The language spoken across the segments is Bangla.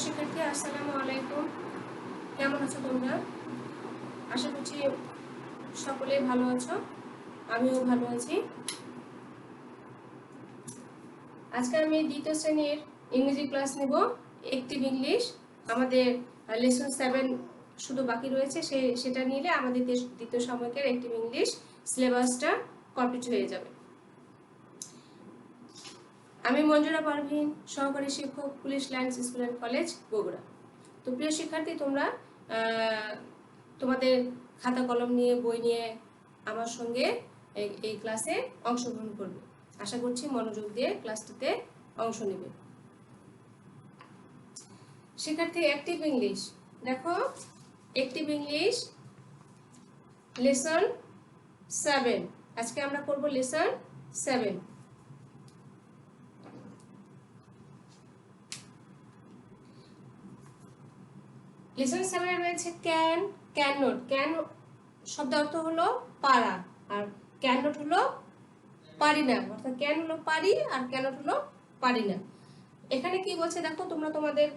শিক্ষার্থী আসসালামু আলাইকুম। কেমন আছো তোমরা? আশা করছি সকলেই ভালো আছো, আমিও ভালো আছি। আজকে আমি দ্বিতীয় শ্রেণীর ইংরেজি ক্লাস নেব, অ্যাক্টিভ ইংলিশ। আমাদের লেসন 7 শুধু বাকি রয়েছে, সেটা নিলে আমাদের দ্বিতীয় সাময়িকের অ্যাক্টিভ ইংলিশ সিলেবাসটা কমপ্লিট হয়ে যাবে। আমি মঞ্জুরা পারভিন, সহকারী শিক্ষক, police lines school and college, Bogura. তো প্রিয় শিক্ষার্থী, তোমরা তোমাদের খাতা কলম নিয়ে, বই নিয়ে আমার সঙ্গে এই ক্লাসে অংশগ্রহণ করবে। আশা করছি মনোযোগ দিয়ে ক্লাসটিতে অংশ নেবে। শিক্ষার্থী, অ্যাক্টিভ ইংলিশ দেখো, অ্যাক্টিভ ইংলিশ লেসন 7। আজকে আমরা করব লেসন 7। লেসন 7 রয়েছে ক্যান, ক্যান নট। ক্যান শব্দ অর্থ হলো পারা, আর ক্যান নট হলো পারি না। অর্থাৎ ক্যান হলো পারি আর ক্যান নট হলো পারি না। এখানে কি বলছে দেখো, তোমরা তোমাদের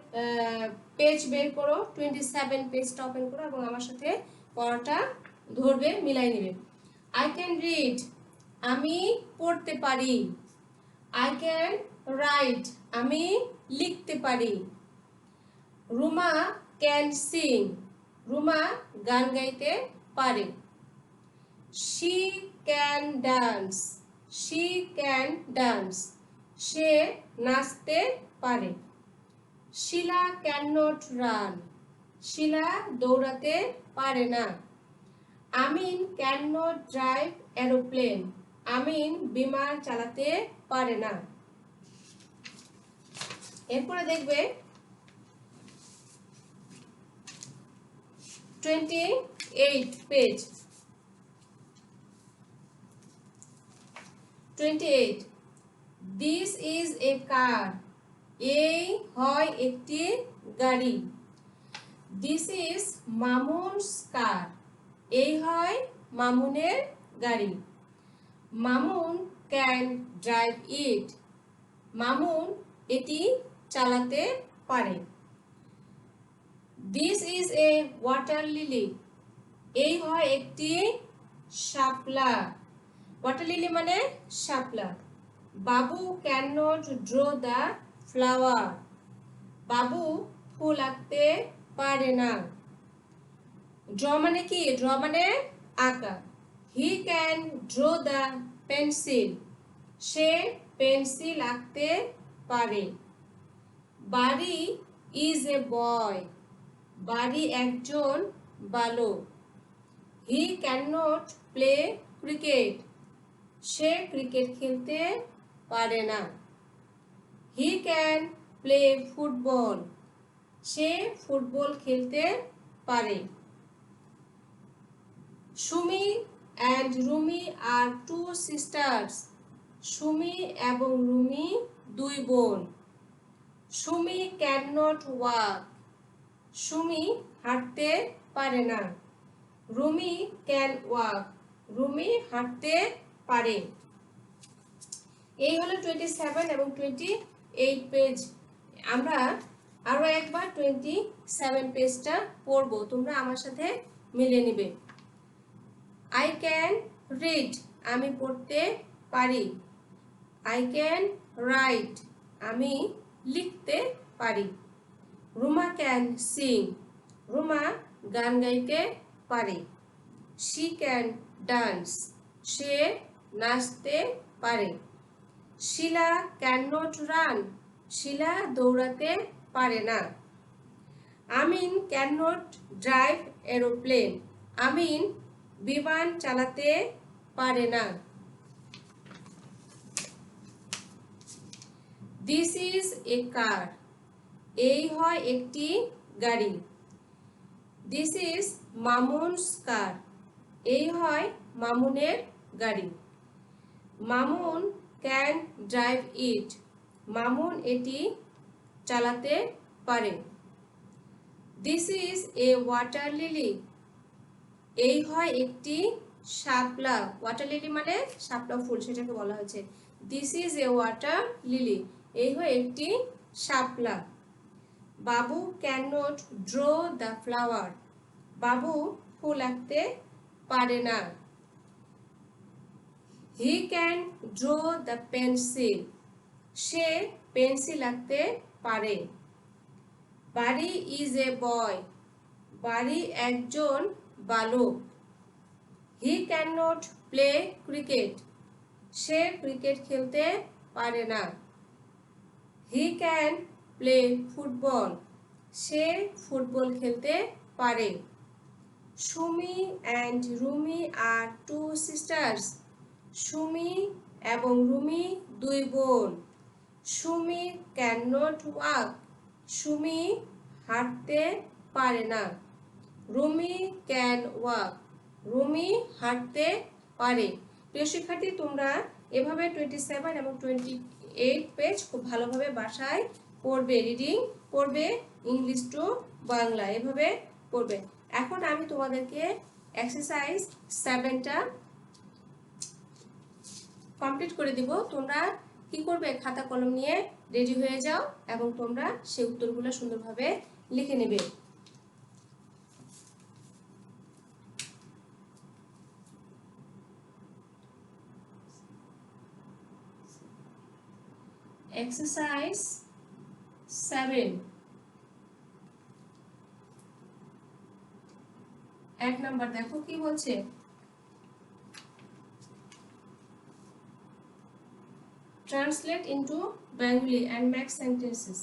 পেজ বের করো, 27 পেজটা ওপেন করো এবং আমার সাথে পড়াটা ধরবে, মিলাই নেবে। আই ক্যান রিড, আমি পড়তে পারি। আই ক্যান রাইট, আমি লিখতে পারি। রুমা ক্যান সিং, রুমা গান গাইতে পারে। She can dance, she can dance, সে নাচতে পারে। Shila can not run, Shila দৌড়াতে পারে না। Amin can not drive aeroplane, Amin বিমান চালাতে পারে না। এরপরে দেখবে 28 page. 28 this is a car, এই হয় একটি গাড়ি। দিস ইজ মামুনস কার, এই হয় মামুনের গাড়ি। মামুন ক্যান ড্রাইভ ইট, মামুন এটি চালাতে পারে। This is a water lily, এই হয় একটি শাপলা। ওয়াটার লিলি মানে শাপলা। Babu can not draw the flower, Babu ফুল আঁকতে পারে না। ড্র মানে কি? ড্র মানে আঁকা। He can draw the pencil, সে পেন্সিল আঁকতে পারে। Bari is a boy, Bari একজন বালক। He can not play cricket, সে ক্রিকেট খেলতে পারে না। হি ক্যান প্লে ফুটবল, সে ফুটবল খেলতে পারে। Sumi and Rumi are two sisters, Sumi এবং রুমি দুই বোন। Sumi can not walk, Sumi হাঁটতে পারে না। রুমি ক্যান ওয়াক, রুমি হাঁটতে পারে। এই হলো 27 এবং 28 পেজ। আমরা আরো একবার 27 পেজটা পড়বো, তোমরা আমার সাথে মিলে নিবে। আই ক্যান রিড, আমি পড়তে পারি। আই ক্যান রাইট, আমি লিখতে পারি। রুমা ক্যান সিং, রুমা গান গাইতে পারে। শি ক্যান ডান্স, সে নাচতে পারে। Shila can not run, Shila দৌড়াতে পারে না। Amin can not drive aeroplane, Amin বিমান চালাতে পারে না। দিস ইজ এ কার, এই হয় একটি গাড়ি। দিস ইজ মামুনস কার, এই হয় মামুনের গাড়ি। মামুন ক্যান ড্রাইভ ইট, মামুন এটি চালাতে পারে। This is a water lily, এই হয় একটি শাপলা। ওয়াটার লিলি মানে শাপলা ফুল, সেটাকে বলা হয়েছে। This is a water lily, এই হয় একটি শাপলা। Babu can not draw the flower. Babu ফুল আঁকতে পারে না। He can draw the pencil. সে পেন্সিল আঁকতে পারে। Bari is a boy. Bari একজন বালক। He can not play cricket. সে ক্রিকেট খেলতে পারে না। He can play football. সে ফুটবল খেলতে পারে। Sumi and Rumi are two sisters. Sumi এবং রুমি দুই বোন। Sumi can not walk. Sumi হাঁটতে পারে না। Rumi can walk. রুমি হাঁটতে পারে। প্রিয় শিক্ষার্থী, তোমরা এভাবে 27 এবং 28 পেজ খুব ভালোভাবে বাসায় পড়বে, রিডিং পড়বে, ইংলিশ টু বাংলা এভাবে পড়বে। এখন আমি তোমাদেরকে এক্সারসাইজ 7টা কমপ্লিট করে দিব। তোমরা কি করবে, খাতা কলম নিয়ে রেডি হয়ে যাও এবং তোমরা সেই উত্তরগুলো সুন্দরভাবে লিখে নেবে। এক্সারসাইজ 7 এক নাম্বার দেখো কি বলছে। Translate into Bengali and make sentences.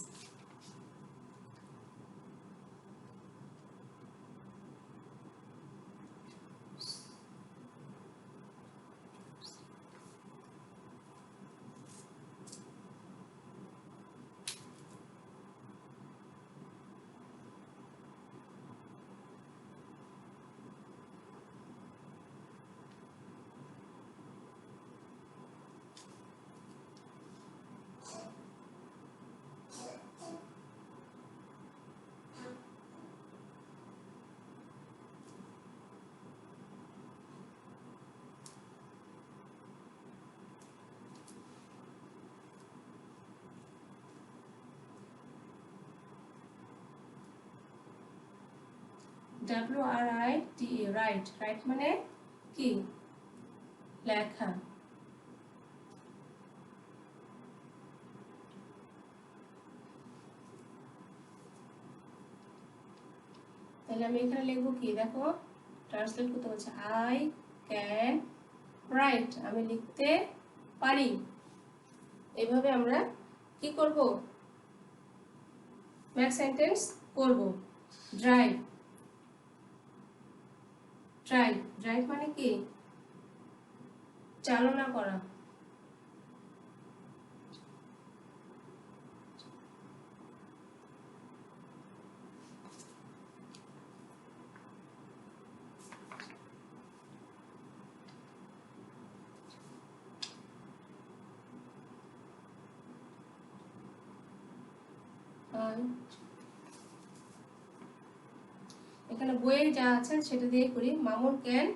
WRITE right. Right মানে কি? লেখা। তাহলে আমি এখানে লিখবো কি, দেখো ট্রান্সলেট করতে বলছে আই ক্যান রাইট। আমি লিখতে পারি। এভাবে আমরা কি করব, মেক সেন্টেন্স করব। ড্রাইভ। ড্রাইভ ড্রাইভ মানে কি? চালনা করা। এখানে বইয়ে যা আছে সেটা দিয়ে করি। Mamun can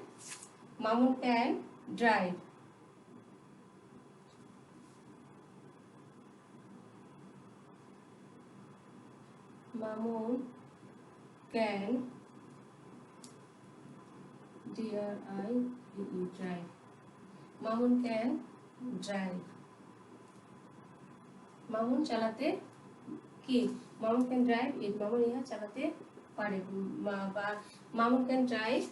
drive. Mamun can drive. Mamun can drive. Mamun চালাতে কি? মামুন ক্যান ড্রাইভ ইট। মামুন ইহা চালাতে পারে। বা Mamun can drive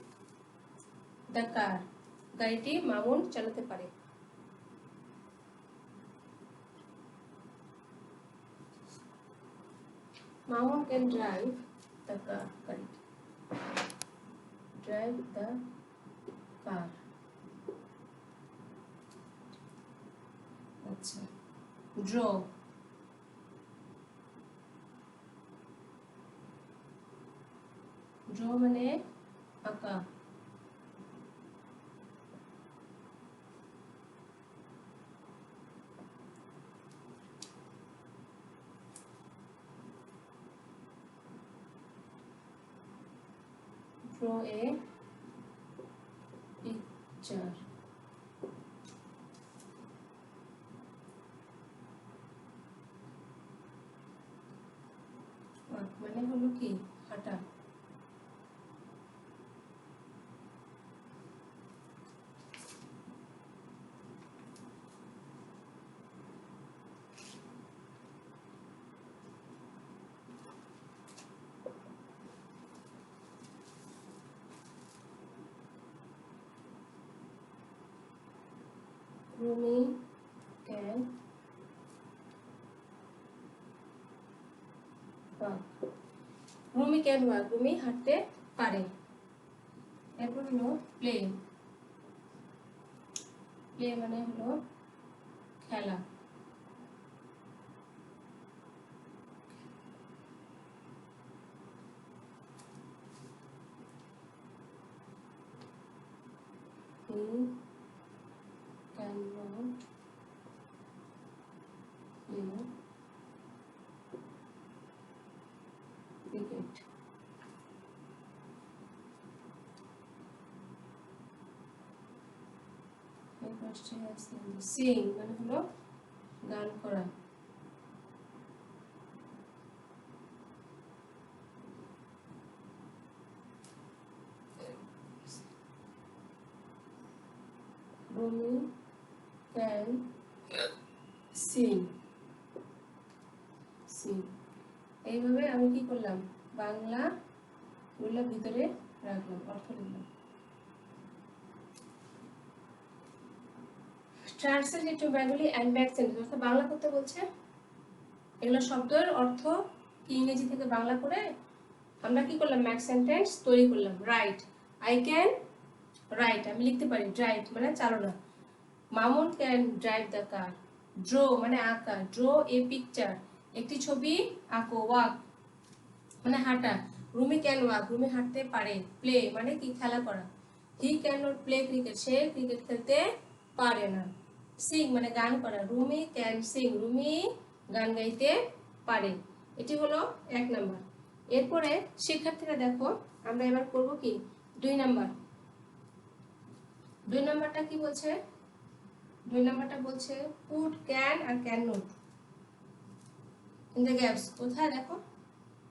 the car. গাড়িটি মামুন চালাতে পারে। Mamun can drive the car. গাড়িটি ড্রাইভ দ্য কার। আচ্ছা, ড্র। ড্র মানে আঁকা। draw a picture. মানে হলো কি হাঁটা। Rumi can walk, Rumi can walk, Rumi হাঁটতে পারে। এরপর হলো প্লে, প্লে মানে হলো খেলা। ক্রিকেট। সিং মানে হলো গান করা। Rumi can sing, Singh. এইভাবে আমি কি করলাম, বাংলা গুলো ভিতরে রাখলাম, অর্থ লিখলাম। Translate to Bengali and back sentence, অর্থাৎ বাংলা করতে বলছে। এগুলো শব্দের অর্থ কি ইংরেজি থেকে বাংলা করে আমরা কি করলাম, ম্যাক সেন্টেন্স তৈরি করলাম। রাইট, আই ক্যান রাইট, আমি লিখতে পারি। ড্রাইভ মানে চালনা। Mamun can drive the car. Draw মানে আঁকা, ড্র এ পিকচার, একটি ছবি আঁকো। ওয়াক মানে হাঁটা। রুমি ক্যান ওয়াক, রুমি হাঁটতে পারে। প্লে মানে কি খেলা করা। হি ক্যান নট প্লে ক্রিকেট, সে ক্রিকেট খেলতে পারে না। সিং মানে গান করা, রুমি ক্যান সিং, রুমি গান গাইতে পারে। এটি হলো 1 নাম্বার। এরপরে শিক্ষার্থীরা দেখো, আমরা এবার করব কি 2 নাম্বার। 2 নাম্বারটা কি বলছে, 2 নাম্বারটা বলছে put can or can not in the gaps. কোথায় দেখো,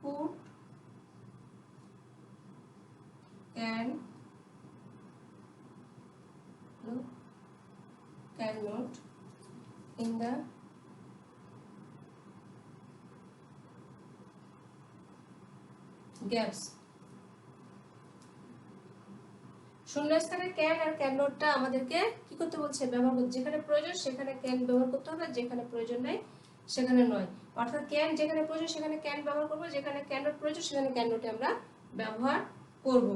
put can cannot in the gaps। শূন্যস্থানে ক্যান আর ক্যান নটটা আমাদেরকে কি করতে বলছে, ব্যবহার করতে। যেখানে প্রয়োজন সেখানে ক্যান ব্যবহার করতে হবে, যেখানে প্রয়োজন নেই সেখানে নয়। অর্থাৎ ক্যান যেখানে প্রয়োজন সেখানে ক্যান ব্যবহার করব, যেখানে ক্যান নট প্রয়োজন সেখানে ক্যান নটে আমরা ব্যবহার করব।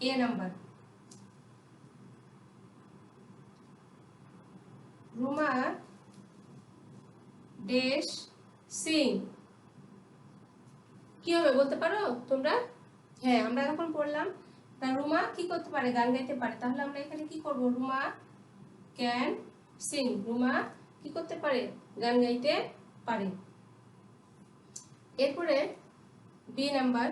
এ নাম্বার, রুমা ড্যাশ সিং, কি হবে বলতে পারো তোমরা? হ্যাঁ, আমরা এখন পড়লাম তা রুমা কি করতে পারে, গান গাইতে পারে। তাহলে আমরা এখানে কি করব, রুমা ক্যান সিং, রুমা কি করতে পারে, গান গাইতে পারে। এরপরে বি নাম্বার,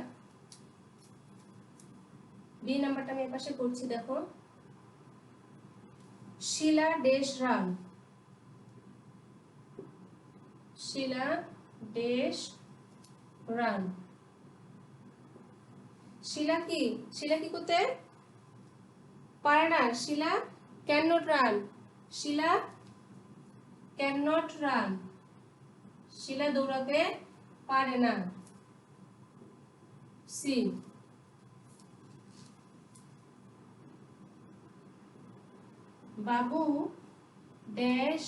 বি নাম্বারটা আমি এপাশে করছি দেখো। Shila dash run, Shila dash run. Shila কি, শিলা কি করতে পারে না, Shila can not run, Shila can not run, Shila দৌড়াতে পারে না। C, Babu dash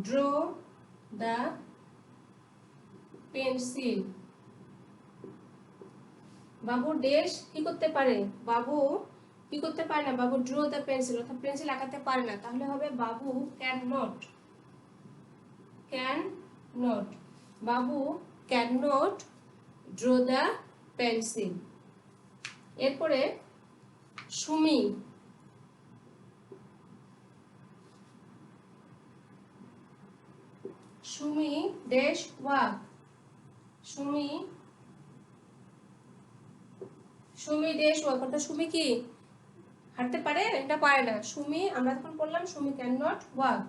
draw the pencil. Babu dash কি করতে পারে, বাবু কি করতে পারে না, বাবু ড্র দ্য পেন্সিল, অর্থাৎ পেন্সিল আঁকাতে পারে না। তাহলে হবে Babu can not, can not, Babu can not draw the pencil. এরপরে Sumi, Sumi dash walk, Sumi, Sumi dash walk, অর্থাৎ সুমি কি হাঁটতে পারে, এটা পারে না। সুমি আমরা তখন বললাম Sumi can not walk.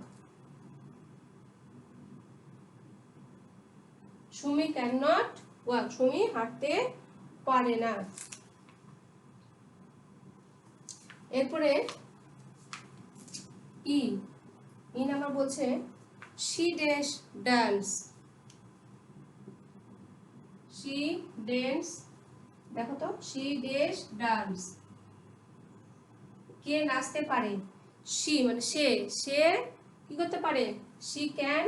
Sumi can not walk, Sumi হাঁটতে পারে না। এরপরে ই নাম্বার বলছে she dash dance, she dance, দেখো তো শি ড্যাশ ডান্স, কে নাচতে পারে, শি মানে সে, সে কি করতে পারে, she can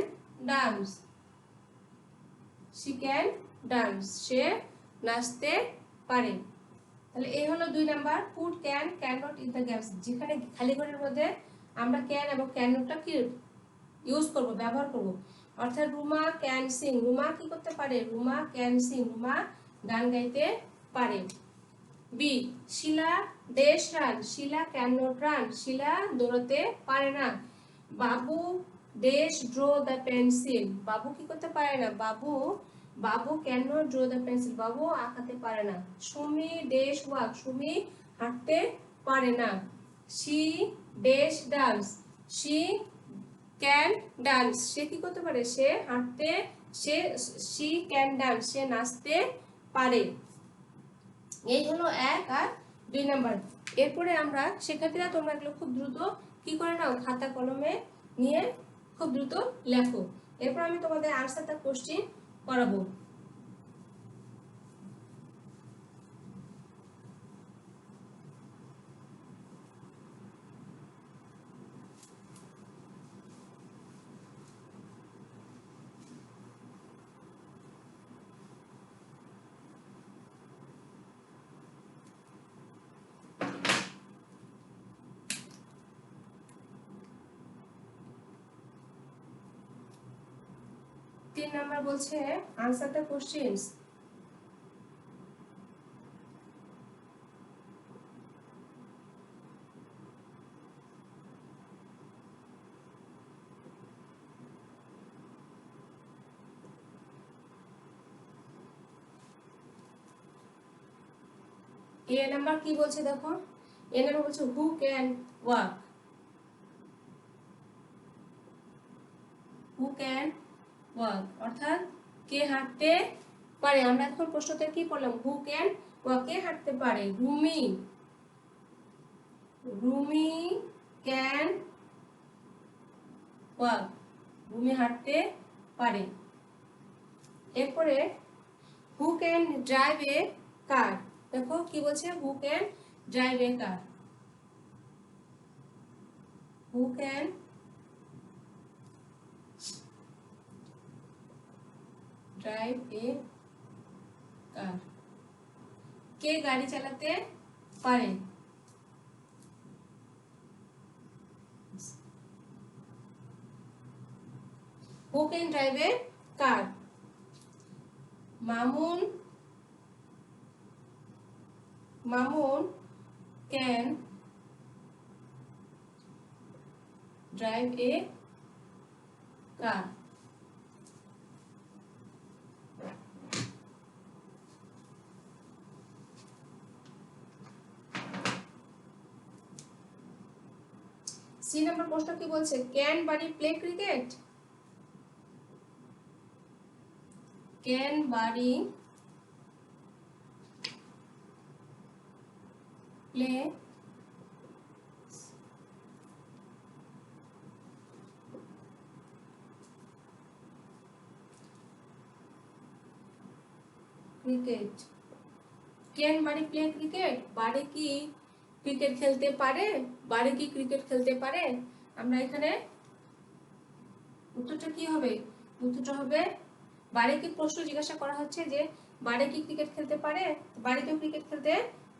dance, she can dance, সে নাচতে পারে। তাহলে এই হলো 2 number, put can can not in the gaps, যেখানে খালি ঘরের মধ্যে আমরা ক্যান এবং ক্যান নটটা কি ইউজ করব, ব্যবহার করব। অর্থাৎ রুমা ক্যান সিং, রুমা কি করতে পারে, রুমা ক্যান সিং, রুমা গান গাইতে পারে। B Shila dash run, Shila can not run, Shila দৌড়াতে পারে না। বাবু ড্যাশ ড্র দ্য পেন্সিল, বাবু কি করতে পারে না, বাবু can not draw the pencil, বাবু আঁকাতে পারে না। সুমি ড্যাশ ওয়াক, সুমি হাঁটতে পারে না। She dash dance, she can dance, সে কি করতে পারে, সে হাঁটতে, শি ক্যান ডান্স, সে নাচতে পারে। এই হলো 1 আর 2 নাম্বার। এরপরে আমরা শিক্ষার্থীরা তোমরা এগুলো খুব দ্রুত কি করে নাও, খাতা কলমে নিয়ে খুব দ্রুত লেখো। এরপর আমি তোমাদের আনসার দ্য কোশ্চেন করাবো। তিন নাম্বার বলছে answer the questions. A number কি বলছে দেখো, এ নাম্বার বলছে who can walk, who can walk অর্থাৎ কে হাঁটতে পারে। আমরা এখন প্রশ্নতে কি পড়লাম, হু ক্যান ওয়াক, কে হাঁটতে পারে, রুমি, রুমি ক্যান ওয়াক, রুমি হাঁটতে পারে। এরপরে হু ক্যান ড্রাইভ এ কার, দেখো কি বলছে, who can drive a car, who can drive a car, কে গাড়ি চালাতে পারে। Who can drive a car, Mamun, Mamun can drive a car. C number প্রশ্ন কি বলছে, can Bari play cricket, can Bari play cricket, can Bari play cricket, Bari কি ক্রিকেট খেলতে পারে, বাড়ি কি ক্রিকেট খেলতে পারে। আমরা এখানে উত্তরটা কি হবে, উত্তরটা হবে বাড়ি কি, প্রশ্ন জিজ্ঞাসা করা হচ্ছে যে বাড়ি কি ক্রিকেট খেলতে পারে, বাড়ি তো ক্রিকেট খেলতে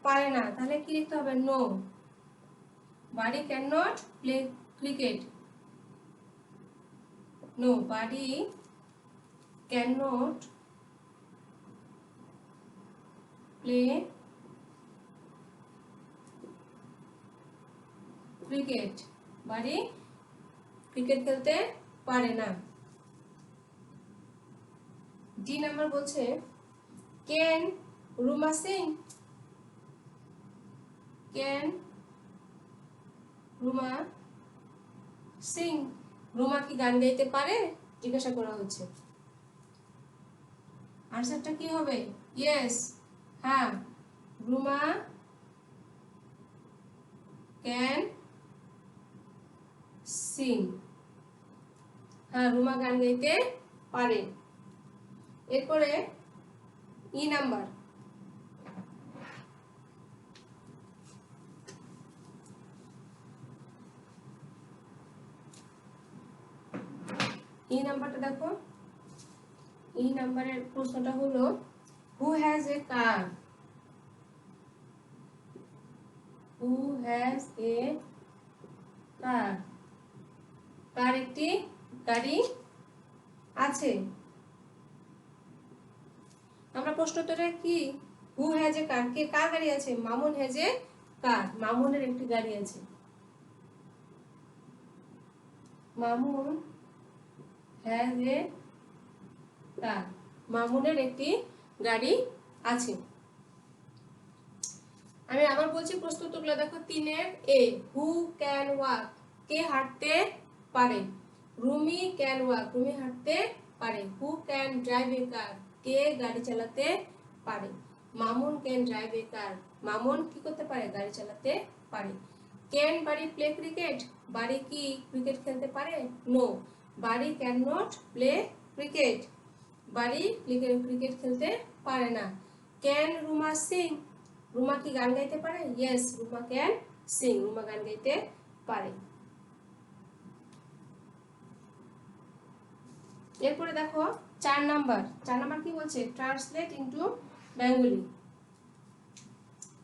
পারে না, তাহলে কি লিখতে হবে, no, Bari can not play cricket, no Bari can not play cricket, Bari cricket খেলতে পারে না। ডি নাম্বার বলছে ক্যান রুমা সিং, ক্যান রুমা সিং, রুমা কি গান গাইতে পারে জিজ্ঞাসা করা হচ্ছে। আনসারটা কি হবে? ইয়েস, হ্যাঁ, রুমা ক্যান সিং। হ্যাঁ, রুমা গান গাইতে পারে। এরপরে ই নাম্বার, ই নাম্বারটা দেখো। ই নাম্বারের প্রশ্নটা হলো who has a car. Who has a কার, কার একটি গাড়ি আছে। আমরা প্রশ্নোত্তরে কি হু হ্যাজ এ কার, কে কার গাড়ি আছে? মামুন হ্যাজ এ কার, মামুনের একটি গাড়ি আছে। মামুন হ্যাজ এ কার, মামুনের একটি গাড়ি আছে। আমি আবার বলছি প্রশ্নোত্তরগুলো দেখো। 3-এর এ, হু ক্যান ওয়াক, কে হাঁটতে পারে? রুমি ক্যান ওয়াক, রুমি হাঁটতে পারে। Who can drive a car, কে গাড়ি চালাতে পারে? Mamun can drive a car, Mamun কি করতে পারে? গাড়ি চালাতে পারে। Can Bari play cricket, Bari কি ক্রিকেট খেলতে পারে? No, Bari can not play cricket, Bari cricket খেলতে পারে না। ক্যান রুমা সিং, রুমা কি গান গাইতে পারে? Yes, Ruma can sing, Ruma গান গাইতে পারে। এরপরে দেখো 4 নাম্বার, 4 নাম্বার কি বলছে? Translate into Bengali.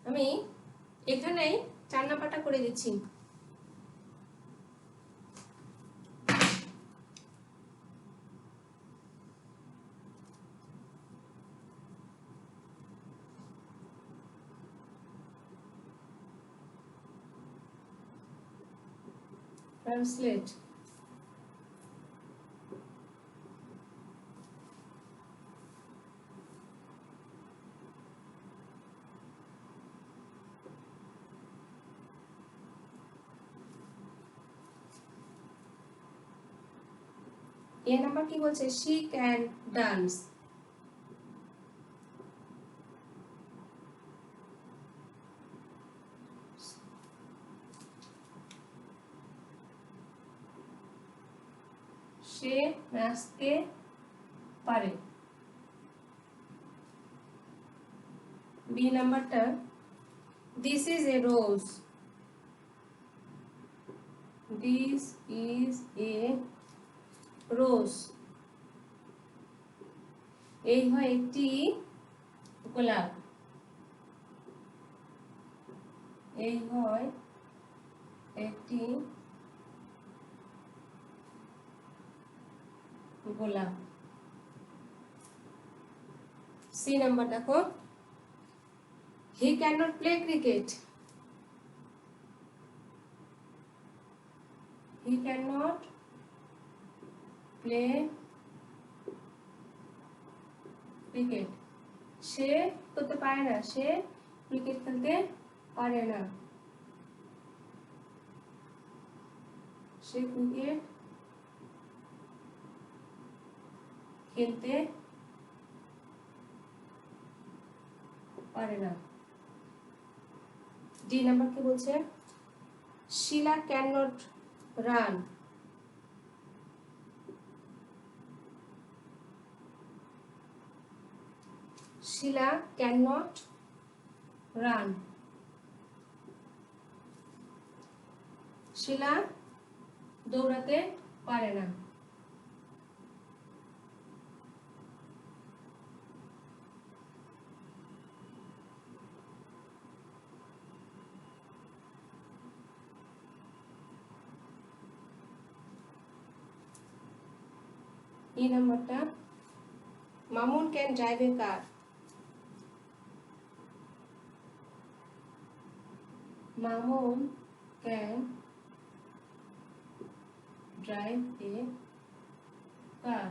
আমি এখানেই 4 নাম্বারটা করে দিচ্ছি। ট্রান্সলেট, এ নাম্বার কি বলছে? She can dance. সে নাচতে পারে। বি নাম্বারটা, this is a rose, this is a rose, এই হয় একটি গোলাপ, এই হয় একটি গোলাপ। সি নাম্বার দেখো, he can not play cricket, he can not play cricket, সে করতে পারে না, সে ক্রিকেট খেলতে পারে না, সে ক্রিকেট খেলতে পারে না। ডি নাম্বার কি বলছে? Shila can not run, Shila can not run, Shila দৌড়াতে পারে না। ই নাম্বারটা, Mamun can drive a car, Mamun can drive a car,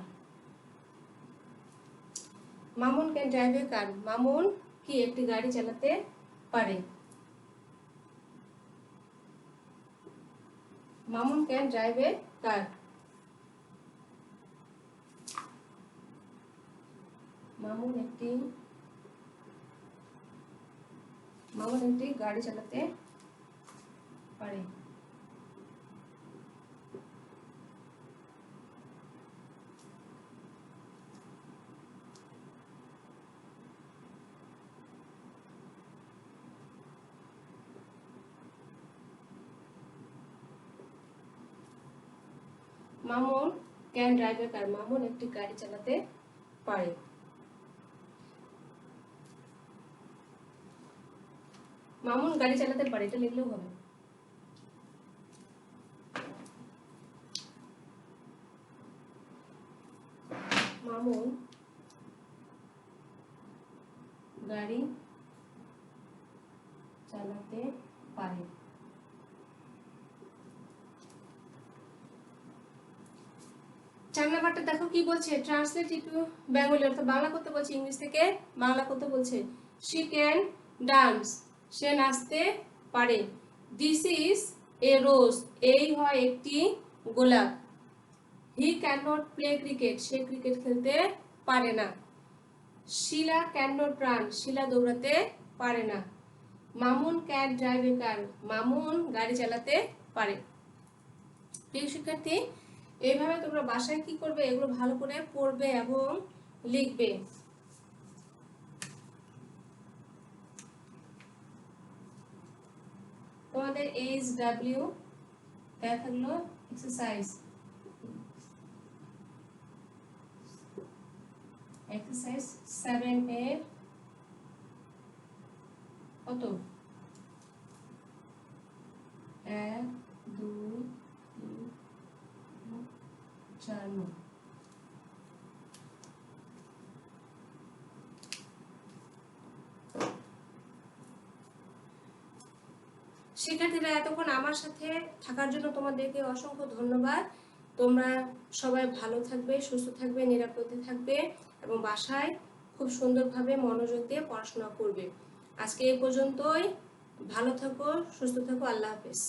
Mamun can drive a car, Mamun কি একটি গাড়ি চালাতে পারে। Mamun can drive a car, Mamun একটি গাড়ি চালাতে পারে। Mamun can drive a car. Mamun একটি গাড়ি চালাতে পারে। মামুন গাড়ি চালাতে পারে, এটা লিখলেও হবে। মামুন গাড়ি চালাতে পারে। চার নাম্বারটা দেখো কি বলছে, ট্রান্সলেট ইন্টু বেঙ্গলি, অর্থাৎ বাংলা করতে বলছে, ইংলিশ থেকে বাংলা করতে বলছে। শি ক্যান ডান্স, সে নাচতে পারে। দিস ইজ এ রোজ, এই হয় একটি গোলাপ। হি ক্যান নট প্লে ক্রিকেট, সে ক্রিকেট খেলতে পারে না। Shila can not run, Shila দৌড়াতে পারে না। Mamun can drive a car, Mamun গাড়ি চালাতে পারে। প্রিয় শিক্ষার্থী, এইভাবে তোমরা বাসায় কি করবে, এগুলো ভালো করে পড়বে এবং লিখবে। তোমাদের HW দেওয়া থাকলো এক্সারসাইজ 7 এর কত 1 2 3 4 9। শিক্ষার্থীরা এতক্ষণ আমার সাথে থাকার জন্য তোমাদেরকে অসংখ্য ধন্যবাদ। তোমরা সবাই ভালো থাকবে, সুস্থ থাকবে, নিরাপদে থাকবে এবং বাসায় খুব সুন্দরভাবে মনোযোগ দিয়ে পড়াশোনা করবে। আজকে এই পর্যন্তই। ভালো থাকো, সুস্থ থাকো, আল্লাহ হাফেজ।